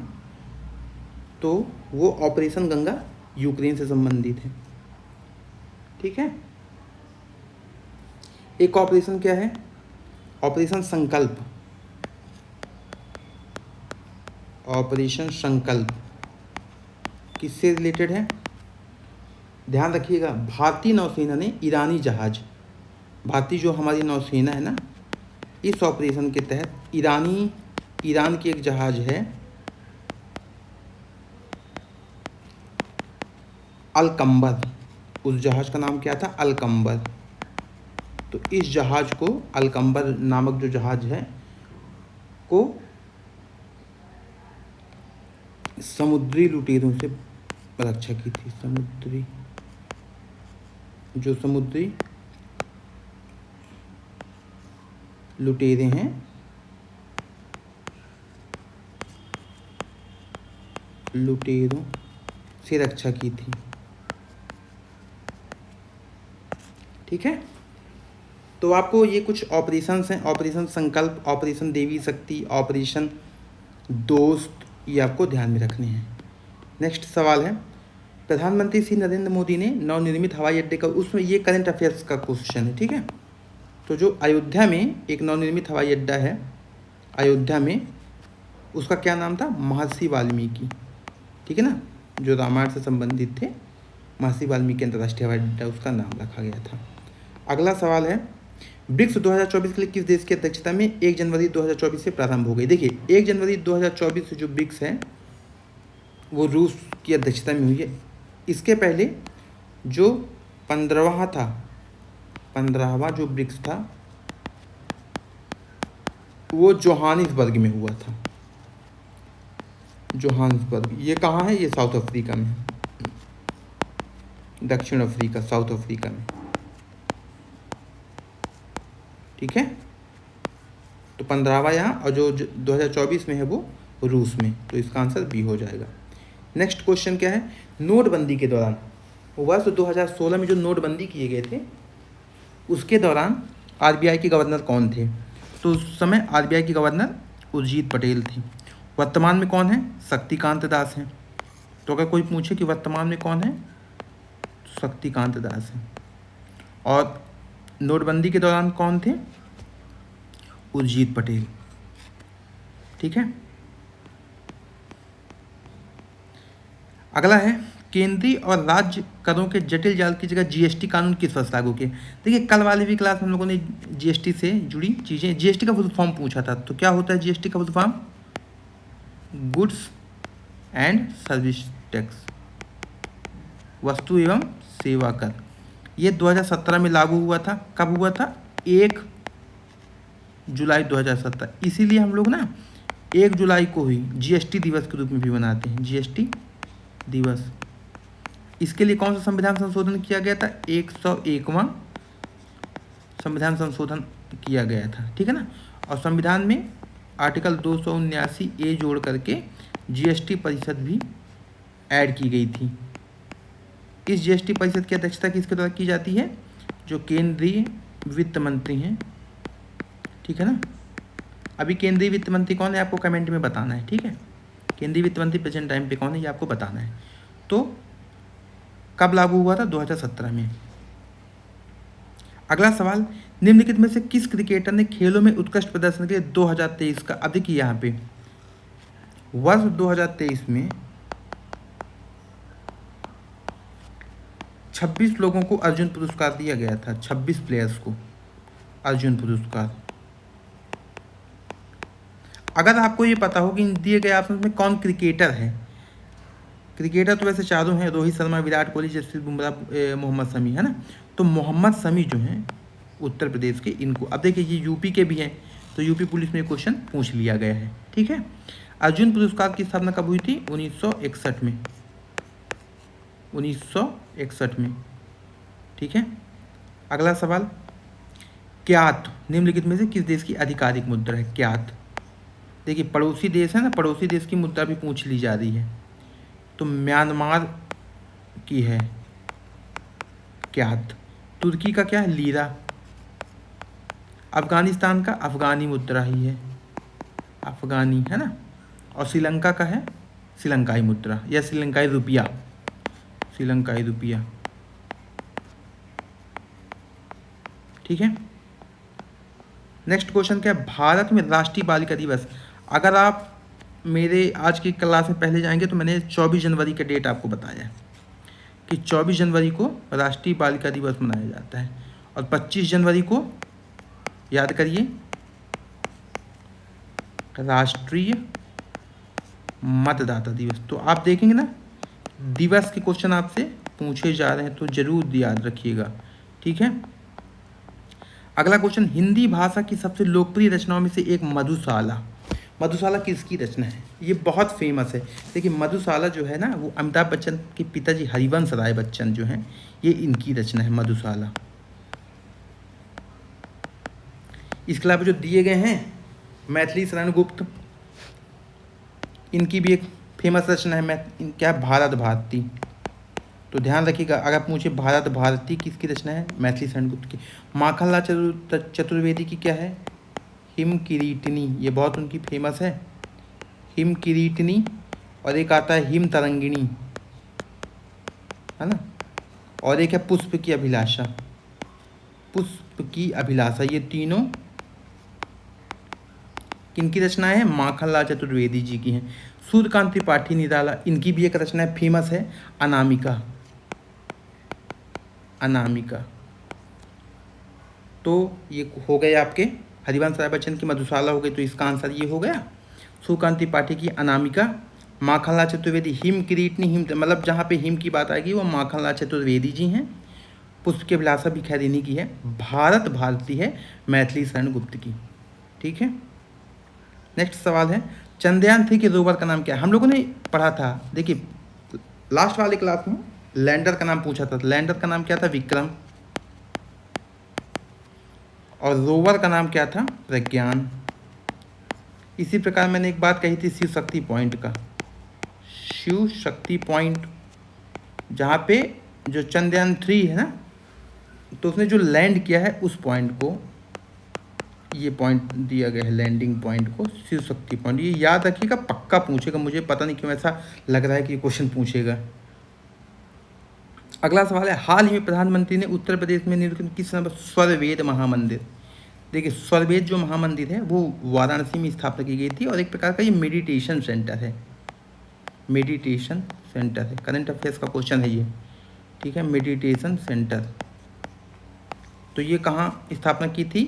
[SPEAKER 1] तो वो ऑपरेशन गंगा यूक्रेन से संबंधित है। ठीक है। एक ऑपरेशन क्या है, ऑपरेशन संकल्प। ऑपरेशन संकल्प किससे रिलेटेड है, ध्यान रखिएगा, भारतीय नौसेना ने ईरानी जहाज, भारतीय जो हमारी नौसेना है ना, इस ऑपरेशन के तहत ईरान की एक जहाज है अलकंबर, उस जहाज का नाम क्या था, अलकंबर। तो इस जहाज को, अलकंबर नामक जो जहाज है को समुद्री लुटेरों से रक्षा की थी। समुद्री लुटेरे हैं, लुटेरों से रक्षा की थी। ठीक है। तो आपको ये कुछ ऑपरेशंस हैं, ऑपरेशन संकल्प, ऑपरेशन देवी शक्ति, ऑपरेशन दोस्त, ये आपको ध्यान में रखने हैं। नेक्स्ट सवाल है, प्रधानमंत्री श्री नरेंद्र मोदी ने नवनिर्मित हवाई अड्डे का, उसमें ये करंट अफेयर्स का क्वेश्चन है। ठीक है। तो जो अयोध्या में एक नवनिर्मित हवाई अड्डा है अयोध्या में, उसका क्या नाम था, महर्षि वाल्मीकि। ठीक है ना, जो रामायण से संबंधित थे, महर्षि वाल्मीकि अंतर्राष्ट्रीय हवाई अड्डा उसका नाम रखा गया था। अगला सवाल है, ब्रिक्स 2024 के लिए किस देश की अध्यक्षता में 1 जनवरी 2024 से प्रारंभ हो गई। देखिए 1 जनवरी 2024 से जो ब्रिक्स है वो रूस की अध्यक्षता में हुई है। इसके पहले जो 15वां जो ब्रिक्स था वो जोहानिसबर्ग में हुआ था। जोहानिसबर्ग ये कहाँ है, ये साउथ अफ्रीका में, दक्षिण अफ्रीका, साउथ अफ्रीका में। ठीक है। तो 15वां यहाँ, और जो 2024 में है वो रूस में, तो इसका आंसर बी हो जाएगा। नेक्स्ट क्वेश्चन क्या है, नोटबंदी के दौरान, वर्ष 2016 में जो नोटबंदी किए गए थे उसके दौरान आरबीआई के गवर्नर कौन थे। तो उस समय आरबीआई के गवर्नर उर्जित पटेल थे। वर्तमान में कौन है, शक्तिकांत दास हैं। तो अगर कोई पूछे कि वर्तमान में कौन है, तो शक्तिकांत दास हैं। और नोटबंदी के दौरान कौन थे, उर्जित पटेल। ठीक है। अगला है, केंद्रीय और राज्य करों के जटिल जाल की जगह जीएसटी कानून किस वर्ष लागू किए। देखिए कल वाली भी क्लास में हम लोगों ने जीएसटी से जुड़ी चीज़ें, जीएसटी का फुल फॉर्म पूछा था। तो क्या होता है जीएसटी का full form, goods and service tax, वस्तु एवं सेवा कर। ये 2017 में लागू हुआ था। कब हुआ था, 1 जुलाई 2017। इसीलिए हम लोग ना 1 जुलाई को ही जीएसटी दिवस के रूप में भी मनाते हैं, जीएसटी दिवस। इसके लिए कौन सा संविधान संशोधन किया गया था, 101वां संविधान संशोधन किया गया था। ठीक है ना। और संविधान में आर्टिकल 279A जोड़ करके जीएसटी परिषद भी ऐड की गई थी। इस जीएसटी परिषद की अध्यक्षता किसके द्वारा की जाती है, जो केंद्रीय वित्त मंत्री हैं। ठीक है ना। अभी केंद्रीय वित्त मंत्री कौन है आपको कमेंट में बताना है। ठीक है, केंद्रीय वित्त मंत्री प्रेजेंट टाइम पे कौन है ये आपको बताना है। तो कब लागू हुआ था, 2017 में। अगला सवाल, निम्नलिखित में से किस क्रिकेटर ने खेलों में उत्कृष्ट प्रदर्शन के लिए 2023 का, अब देखिए यहाँ पे वर्ष 2023 में 26 लोगों को अर्जुन पुरस्कार दिया गया था, 26 प्लेयर्स को अर्जुन पुरस्कार। अगर आपको ये पता हो कि दिए गए ऑप्शन में कौन क्रिकेटर है, क्रिकेटर तो वैसे चारों हैं, रोहित शर्मा, विराट कोहली, जसप्रीत बुमराह, मोहम्मद शमी, है ना। तो मोहम्मद शमी जो हैं उत्तर प्रदेश के, इनको, अब देखिए ये यूपी के भी हैं, तो यूपी पुलिस में क्वेश्चन पूछ लिया गया है। ठीक है। अर्जुन पुरस्कार की स्थापना कब हुई थी, 1961 में, 1961 में। ठीक है। अगला सवाल, क्यात निम्नलिखित में से किस देश की आधिकारिक मुद्रा है, क्यात। देखिए पड़ोसी देश है ना, पड़ोसी देश की मुद्रा भी पूछ ली जा रही है। तो म्यांमार की है क्यात, तुर्की का क्या है, लीरा, अफगानिस्तान का अफगानी मुद्रा ही है, अफगानी, है ना। और श्रीलंका का है श्रीलंकाई मुद्रा या श्रीलंकाई रुपया, श्रीलंकाई रुपया। ठीक है। नेक्स्ट क्वेश्चन क्या है, भारत में राष्ट्रीय बालिका दिवस। अगर आप मेरे आज की क्लास में पहले जाएंगे तो मैंने 24 जनवरी का डेट आपको बताया है कि 24 जनवरी को राष्ट्रीय बालिका दिवस मनाया जाता है, और 25 जनवरी को याद करिए राष्ट्रीय मतदाता दिवस। तो आप देखेंगे ना दिवस के क्वेश्चन आपसे पूछे जा रहे हैं तो जरूर याद रखिएगा। ठीक है। अगला क्वेश्चन, हिंदी भाषा की सबसे लोकप्रिय रचनाओं में से एक मधुशाला। मधुशाला किसकी रचना है? ये बहुत फेमस है। देखिए मधुशाला जो है ना वो अमिताभ बच्चन के पिताजी हरिवंश राय बच्चन जो हैं, ये इनकी रचना है मधुशाला। इसके अलावा जो दिए गए हैं मैथिली शरण गुप्त, इनकी भी एक फेमस रचना है क्या, भारत भारती। तो ध्यान रखिएगा अगर पूछे भारत भारती किसकी रचना है, मैथिली शरण गुप्त की। माखनलाल चतुर्वेदी की क्या है, हिम किरीटनी, ये बहुत उनकी फेमस है, हिम किरीटनी। और एक आता है हिम तरंगिणी, है ना। और एक है पुष्प की अभिलाषा, पुष्प की अभिलाषा। ये तीनों किनकी रचना है, माखनलाल चतुर्वेदी जी की हैं। सूर्यकांत त्रिपाठी निराला, इनकी भी एक रचना है फेमस है, अनामिका, अनामिका। तो ये हो गए आपके हरिवंश राय बच्चन की मधुशाला हो गई, तो इसका आंसर ये हो गया सूर्यकांत त्रिपाठी की अनामिका। माखनलाल चतुर्वेदी हिम किरीटनी, हिम मतलब जहाँ पे हिम की बात आएगी वो माखनलाल चतुर्वेदी जी हैं। पुष्प की अभिलाषा भी खैर इन्हीं की है। भारत भारती है मैथिली शरण गुप्त की। ठीक है। नेक्स्ट सवाल है, चंद्रयान 3 के रोवर का नाम क्या है? हम लोगों ने पढ़ा था, देखिए लास्ट वाले क्लास में लैंडर का नाम पूछा था। लैंडर का नाम क्या था, विक्रम। और रोवर का नाम क्या था, प्रज्ञान। इसी प्रकार मैंने एक बात कही थी शिव शक्ति पॉइंट का, शिव शक्ति पॉइंट, जहाँ पे जो चंद्रयान 3 है ना, तो उसने जो लैंड किया है उस पॉइंट को, ये पॉइंट दिया गया है लैंडिंग पॉइंट को, शिव शक्ति पॉइंट। ये याद रखिएगा, पक्का पूछेगा, मुझे पता नहीं क्यों ऐसा लग रहा है कि ये क्वेश्चन पूछेगा। अगला सवाल है, हाल ही में प्रधानमंत्री ने उत्तर प्रदेश में निर्मित किस नंबर स्वरवेद महामंदिर। देखिए स्वरवेद जो महामंदिर है वो वाराणसी में स्थापना की गई थी, और एक प्रकार का ये मेडिटेशन सेंटर है, मेडिटेशन सेंटर है। करंट अफेयर्स का क्वेश्चन है ये। ठीक है, मेडिटेशन सेंटर। तो ये कहाँ स्थापना की थी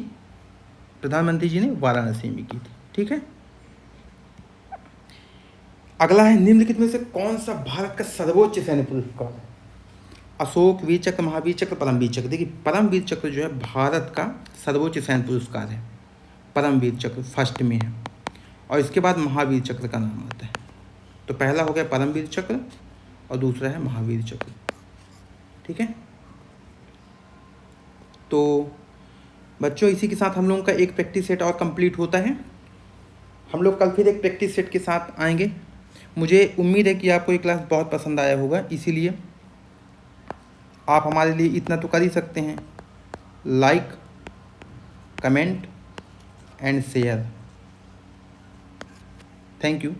[SPEAKER 1] प्रधानमंत्री जी ने, वाराणसी में की थी। ठीक है। अगला है, निम्नलिखित में से कौन सा भारत का सर्वोच्च सैन्य पुरस्कार है? अशोक, वीर चक्र, महावीर चक्र, परमवीर चक्र। देखिए परमवीर चक्र जो है भारत का सर्वोच्च सैन्य पुरस्कार है, परमवीर चक्र फर्स्ट में है, और इसके बाद महावीर चक्र का नाम आता है। तो पहला हो गया परमवीर चक्र और दूसरा है महावीर चक्र। ठीक है। तो बच्चों इसी के साथ हम लोगों का एक प्रैक्टिस सेट और कंप्लीट होता है। हम लोग कल फिर एक प्रैक्टिस सेट के साथ आएंगे। मुझे उम्मीद है कि आपको ये क्लास बहुत पसंद आया होगा, इसीलिए आप हमारे लिए इतना तो कर ही सकते हैं, like, comment and share. Thank you.